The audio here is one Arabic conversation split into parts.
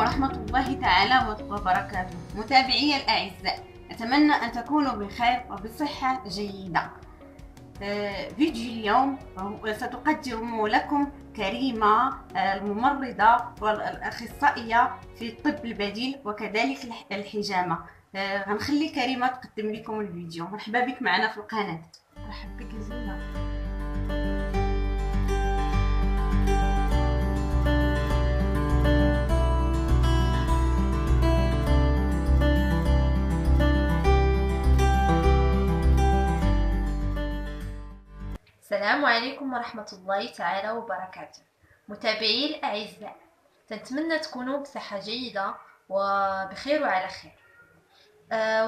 ورحمة الله تعالى وبركاته. متابعي الأعزاء، أتمنى أن تكونوا بخير وبصحة جيدة. فيديو اليوم ستقدم لكم كريمة الممرضة والأخصائية في الطب البديل وكذلك الحجامة. غنخلي كريمة تقدم لكم الفيديو. مرحبا بك معنا في القناة. مرحبا بك زينة. السلام عليكم ورحمة الله تعالى وبركاته. متابعي الأعزاء، نتمنى تكونوا بصحة جيدة وبخير وعلى خير.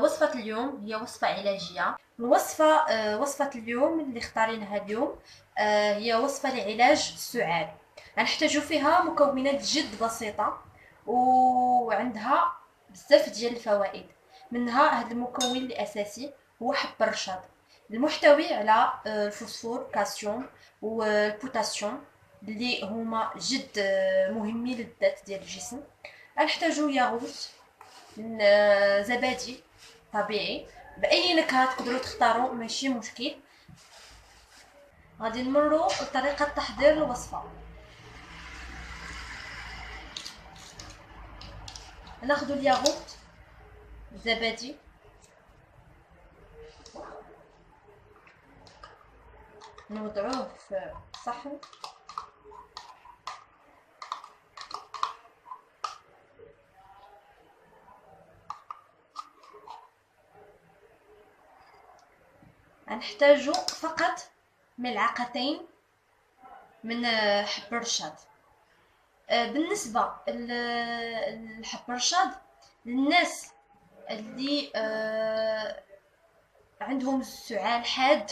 وصفة اليوم هي وصفة علاجية. وصفة اليوم اللي اختارينها اليوم هي وصفة لعلاج السعال. غنحتاجو فيها مكونات جد بسيطة وعندها بزاف ديال الفوائد. منها هذا المكون الأساسي هو حب الرشاد المحتوي على الفوسفور كالسيوم والبوتاسيوم اللي هما جد مهمين للذات ديال الجسم. غنحتاجو ياغورت من زبادي طبيعي باي نكهه تقدروا تختاروا، ماشي مشكل. غادي نمروا لطريقه تحضير الوصفه. ناخذ الياغورت الزبادي نوضعوه في صحن، نحتاجو فقط ملعقتين من حب الرشاد. بالنسبه لحب الرشاد للناس اللي عندهم سعال حاد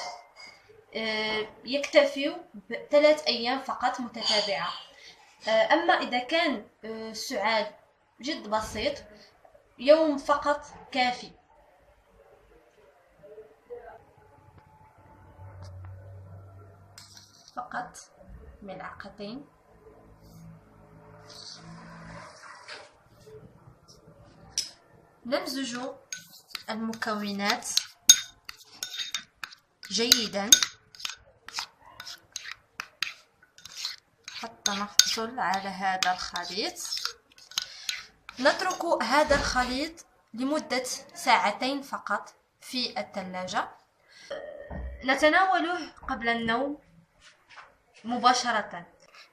يكتفيوا ب3 أيام فقط متتابعة. أما إذا كان السعال جد بسيط يوم فقط كافي. فقط ملعقتين. نمزج المكونات جيدا حتى نحصل على هذا الخليط. نترك هذا الخليط لمدة 2 ساعات فقط في الثلاجة. نتناوله قبل النوم مباشرة.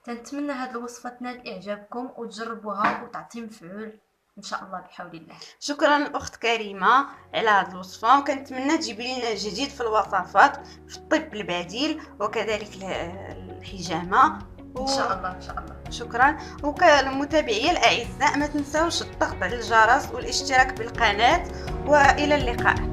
نتمنى هذه الوصفة تنال إعجابكم وتجربوها وتعطي مفعول ان شاء الله بحول الله. شكرا الاخت كريمه على هذه الوصفه، وكنتمنى تجيبي لنا جديد في الوصفات في الطب البديل وكذلك الحجامه ان شاء الله ان شاء الله. شكرا. وكمتابعي الاعزاء، ما تنسوش الضغط على الجرس والاشتراك بالقناه، والى اللقاء.